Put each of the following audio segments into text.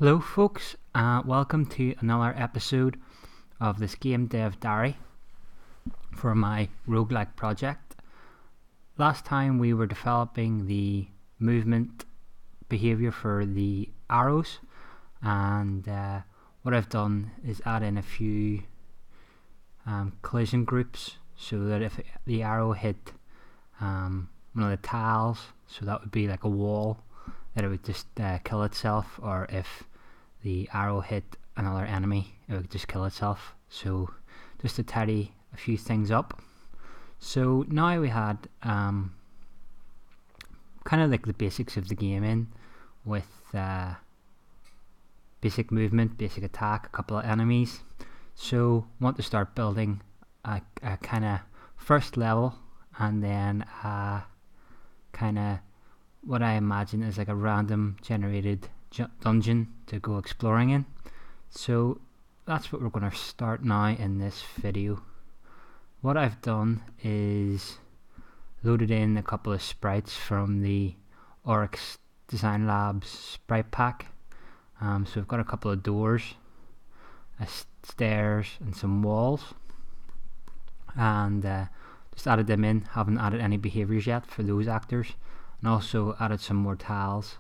Hello folks, welcome to another episode of this Game Dev Diary for my Roguelike project. Last time we were developing the movement behavior for the arrows, and what I've done is add in a few collision groups so that if the arrow hit one of the tiles, so that would be like a wall, that it would just kill itself, or if the arrow hit another enemy, it would just kill itself. So just to tidy a few things up. So now we had kind of like the basics of the game in, with basic movement, basic attack, a couple of enemies. So want to start building a kind of first level, and then kind of what I imagine is like a random generated dungeon to go exploring in. So that's what we're going to start now in this video. What I've done is loaded in a couple of sprites from the Oryx Design Labs sprite pack. So we've got a couple of doors, stairs and some walls, and just added them in. Haven't added any behaviors yet for those actors, and also added some more tiles.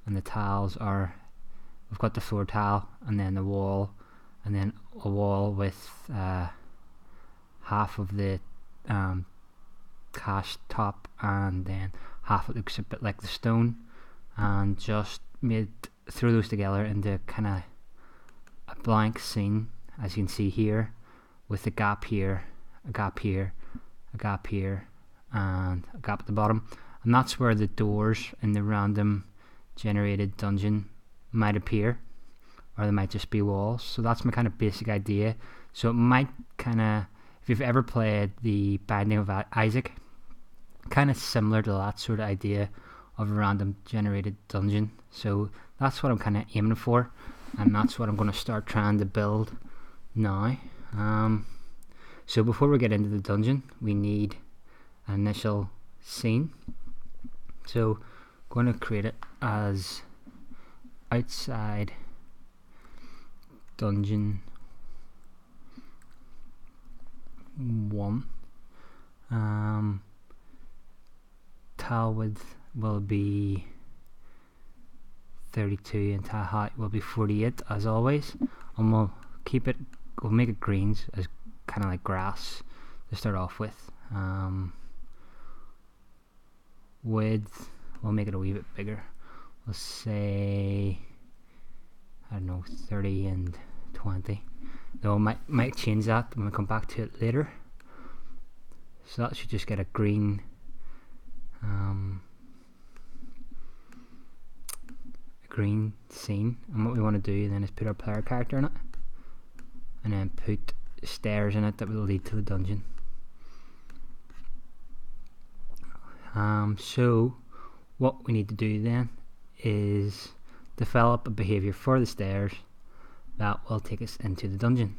And the tiles are, we've got the floor tile, and then the wall, and then a wall with half of the cast top, and then half it looks a bit like the stone, and just threw those together into kind of a blank scene, as you can see here, with a gap here, a gap here, a gap here, and a gap at the bottom. And that's where the doors in the random generated dungeon might appear, or they might just be walls. So that's my kind of basic idea. So it might kind of, if you've ever played the Binding of Isaac, kind of similar to that sort of idea of a random generated dungeon. So that's what I'm kind of aiming for, and that's what I'm going to start trying to build now. So before we get into the dungeon, we need an initial scene. So I'm going to create it as outside dungeon 1. Tile width will be 32 and tile height will be 48 as always, and we'll make it greens as kind of like grass to start off with. Width, we'll make it a wee bit bigger. We'll say, I don't know, 30 and 20. Though might change that when we come back to it later. So that should just get a green scene. And what we want to do then is put our player character in it, and then put stairs in it that will lead to the dungeon. So what we need to do then is develop a behavior for the stairs that will take us into the dungeon.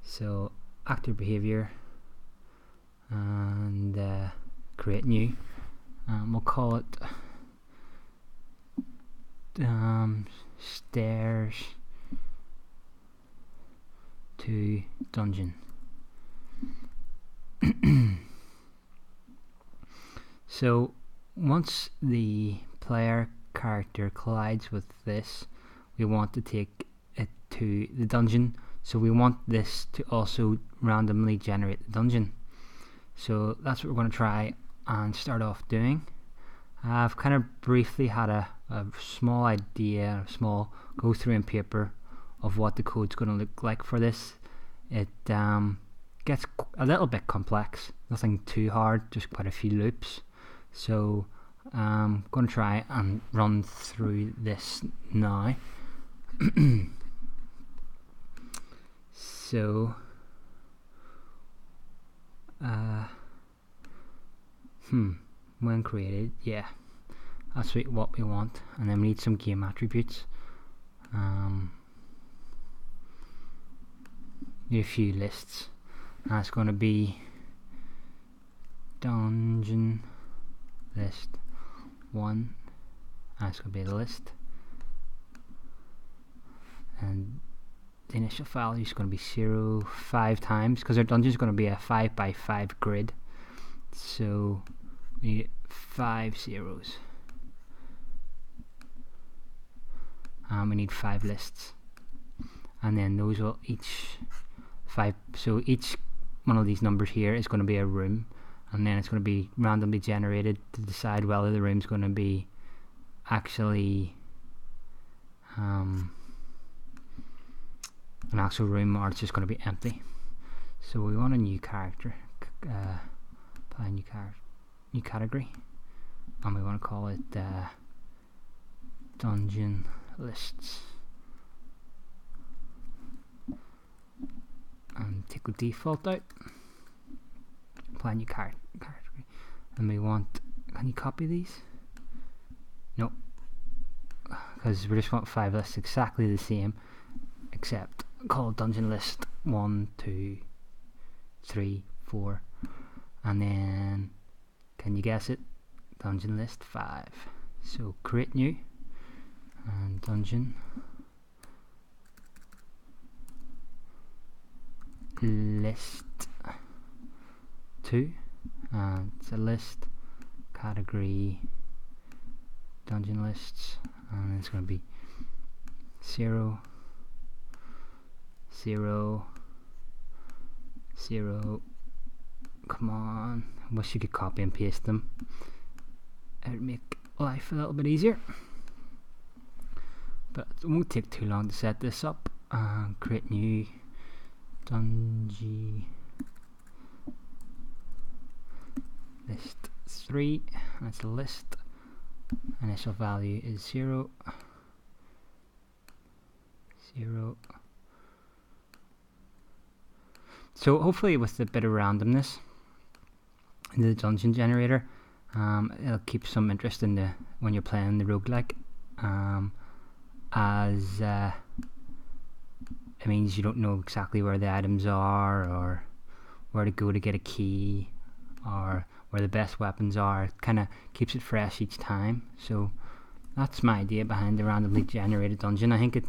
So actor behavior, and create new. We'll call it stairs to dungeon. So once the player character collides with this, we want to take it to the dungeon. So we want this to also randomly generate the dungeon. So that's what we're going to try and start off doing. I've kind of briefly had a small idea, a small go through in paper of what the code's going to look like for this. It gets a little bit complex, nothing too hard, just quite a few loops. So I'm going to try and run through this now. So when created, yeah, that's what we want. And then we need some game attributes. Need a few lists. That's going to be dungeon list 1. That's going to be the list. and the initial value is going to be 0 5 times, because our dungeon is going to be a 5 by 5 grid, so we need 5 zeros, and we need 5 lists, and then those will each 5, so each one of these numbers here is going to be a room, and then it's going to be randomly generated to decide whether the room's going to be actually an actual room or it's just going to be empty. So we want a new character, apply a new category, and we want to call it dungeon lists, and take the default out, apply a new category, and we want, can you copy these? No, because we just want 5 lists exactly the same, except call dungeon list 1 2 3 4, and then can you guess it, dungeon list 5. So create new, and dungeon list 2, and it's a list category dungeon lists, and it's going to be 0 0 0. Come on, I wish you could copy and paste them, it would make life a little bit easier, but it won't take too long to set this up. Create new dungeon list 3, and it's a list, initial value is 0 0. So hopefully with a bit of randomness in the dungeon generator, it'll keep some interest in the when you're playing the roguelike, as it means you don't know exactly where the items are, or where to go to get a key, or where the best weapons are. It kind of keeps it fresh each time. So that's my idea behind the randomly generated dungeon. I think it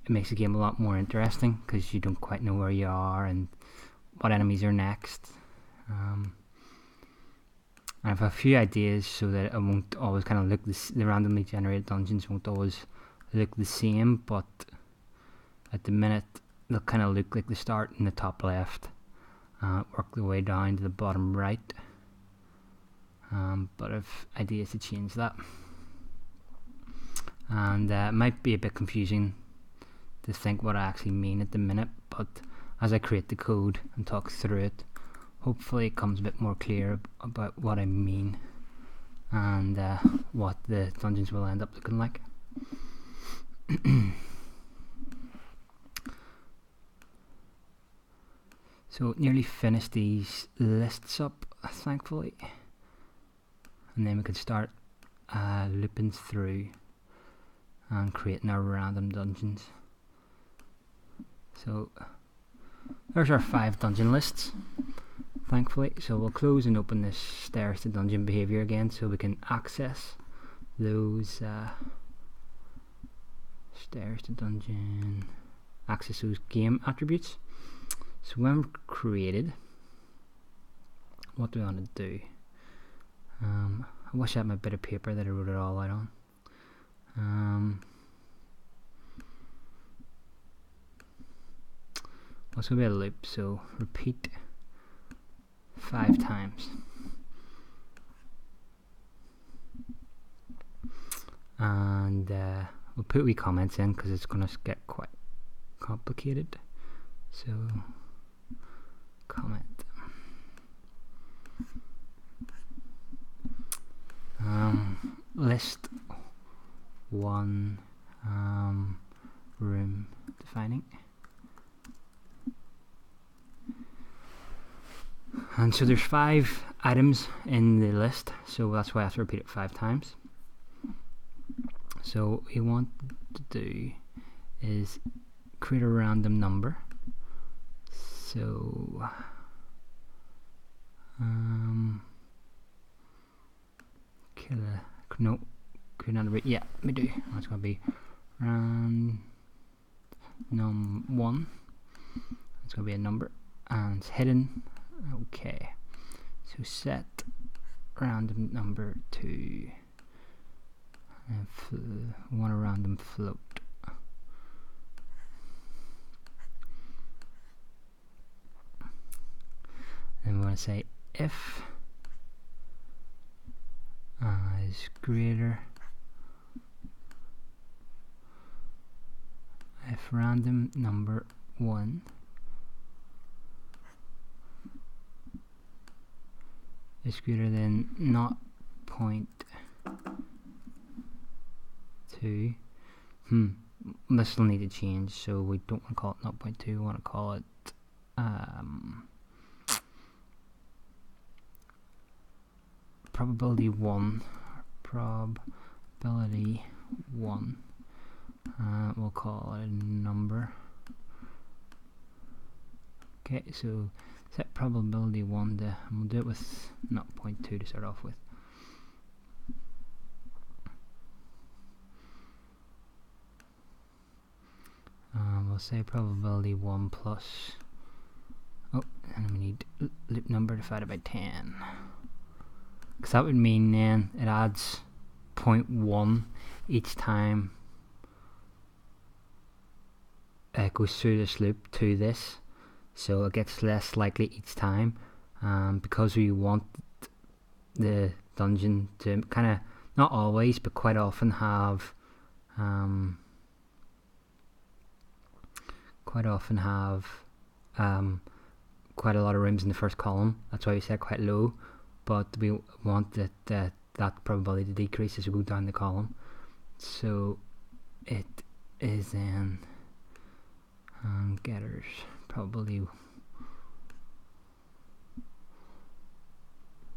makes the game a lot more interesting, because you don't quite know where you are and what enemies are next. I have a few ideas so that it won't always kind of look the randomly generated dungeons won't always look the same, but at the minute they'll kind of look like they start in the top left, work their way down to the bottom right, but I've ideas to change that, and it might be a bit confusing to think what I actually mean at the minute, but as I create the code and talk through it, hopefully it comes a bit more clear about what I mean, and what the dungeons will end up looking like. So nearly finished these lists up, thankfully, and then we can start looping through and creating our random dungeons. So there's our 5 dungeon lists, thankfully. So we'll close and open this stairs to dungeon behavior again, so we can access those stairs to dungeon, access those game attributes. So when we're created, what do we want to do? I wish I had my bit of paper that I wrote it all out on. It's going to be a loop, so repeat 5 times. And we'll put wee comments in, because it's going to get quite complicated. So comment. List 1 room defining. And so there's 5 items in the list, so that's why I have to repeat it 5 times. So what we want to do is create a random number. So create another, yeah, we do. It's going to be and num1, it's going to be a number, and it's hidden. Okay, so set random number to want a random float. Then we want to say if is greater, if random number 1 is greater than 0.2. This will need to change, so we don't want to call it 0.2, we want to call it probability 1. We'll call it a number. Okay, so set probability 1 to, and we'll do it with 0.2 to start off with. We'll say probability 1 plus, and we need loop number divided by 10. Because that would mean then it adds 0.1 each time it goes through this loop to this, so it gets less likely each time, because we want the dungeon to kind of, not always, but quite often have quite a lot of rooms in the first column. That's why we set quite low, but we want that probability to decrease as we go down the column. So it is then getters probably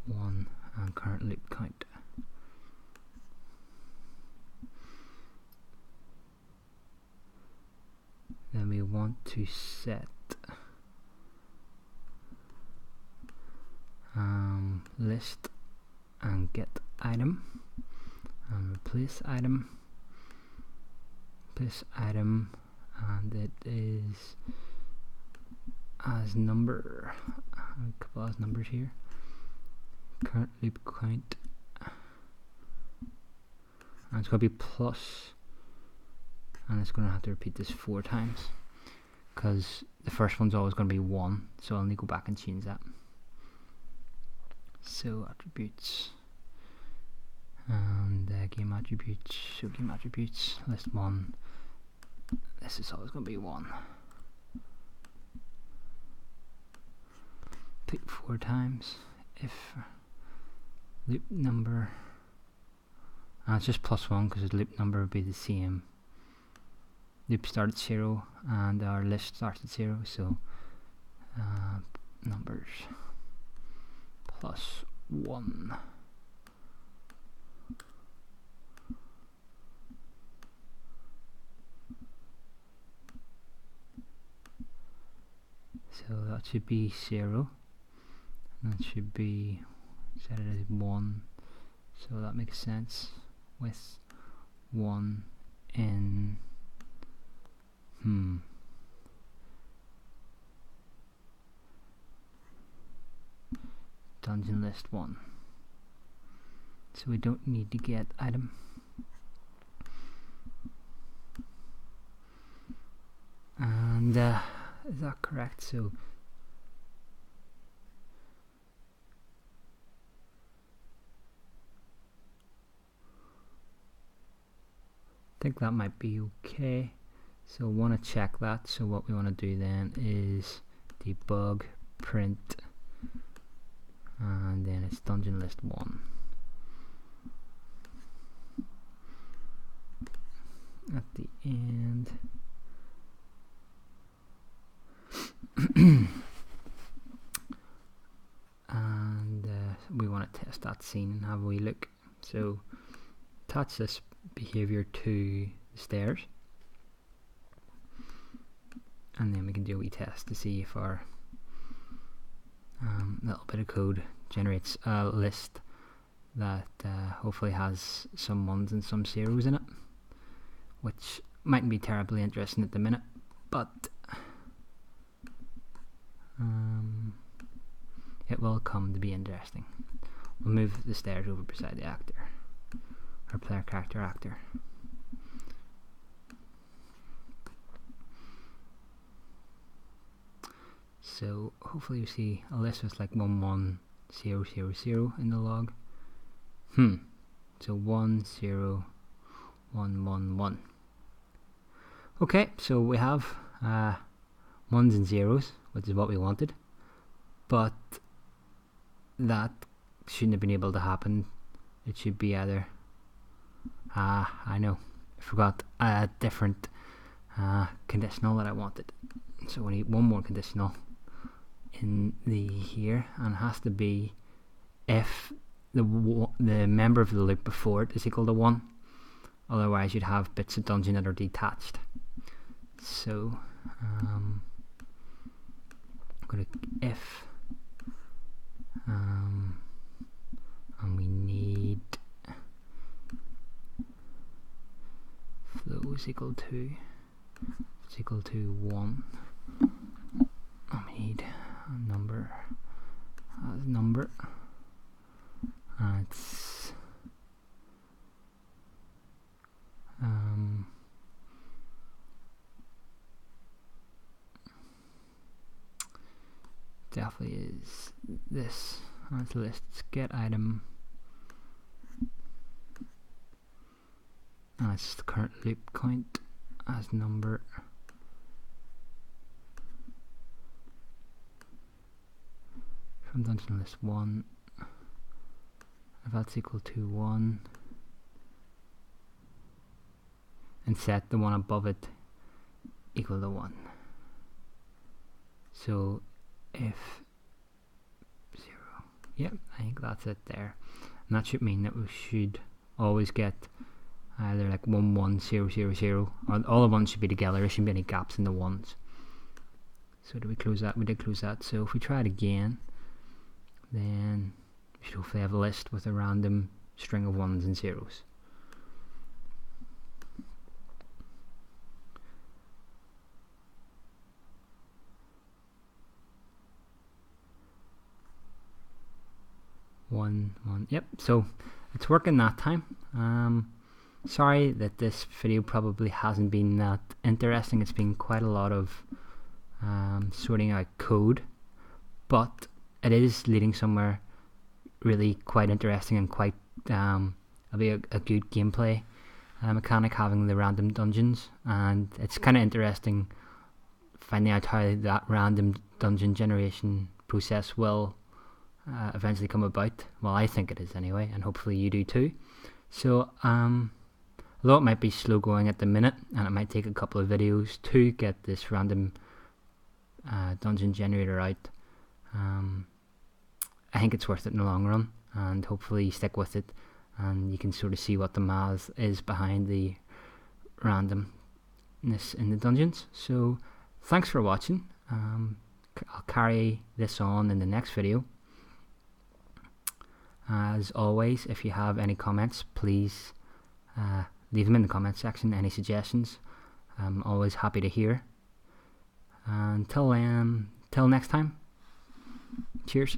1 and current loop count. Then we want to set list and get item and replace item, and it is as number, a couple of numbers here, current loop count, and it's going to be plus, and it's going to have to repeat this 4 times because the first one's always going to be 1, so I'll need to go back and change that. So attributes and game attributes, show game attributes, list 1, this is always going to be 1. Repeat 4 times. If loop number, and it's just plus 1 because the loop number would be the same. Loop starts at 0 and our list starts at 0, so numbers plus 1. So that should be 0. That should be set it as 1. So that makes sense with 1 in dungeon list 1. So we don't need to get item. And is that correct? So I think that might be okay. So we want to check that. So what we want to do then is debug print, and then it's dungeon list 1 at the end. And we want to test that scene and have a wee look. So attach this behavior to the stairs, and then we can do a wee test to see if our little bit of code generates a list that hopefully has some 1s and some 0s in it, which mightn't be terribly interesting at the minute, but it will come to be interesting. We'll move the stairs over beside the actor, or player character actor. So hopefully you see a list with like 11000 in the log. So 10111. Okay, so we have ones and zeros, which is what we wanted, but that shouldn't have been able to happen. It should be either I know, I forgot a different conditional that I wanted. So we need one more conditional in the here, and it has to be if the member of the loop before it is equal to 1. Otherwise you'd have bits of dungeon that are detached. So I'm going to if and we need flow is equal to 1, and we need a number as number, and it's definitely is this. Let's list get item, and it's the current loop count as number. From dungeon list 1, if that's equal to 1, and set the one above it equal to 1. So if 0, yep, I think that's it there, and that should mean that we should always get either like 11000, or all the ones should be together. There shouldn't be any gaps in the ones. So did we close that? We did close that. So if we try it again, then we should hopefully have a list with a random string of ones and zeros. One, yep, so it's working that time. Sorry that this video probably hasn't been that interesting. It's been quite a lot of sorting out code, but it is leading somewhere really quite interesting and quite it'll be a good gameplay mechanic, having the random dungeons, and it's kind of interesting finding out how that random dungeon generation process will eventually come about. Well, I think it is anyway, and hopefully you do too. So although it might be slow going at the minute, and it might take a couple of videos to get this random dungeon generator out, I think it's worth it in the long run, and hopefully you stick with it and you can sort of see what the math is behind the randomness in the dungeons. So thanks for watching. I'll carry this on in the next video. As always, if you have any comments, please leave them in the comment section. Any suggestions, I'm always happy to hear. Until next time, cheers.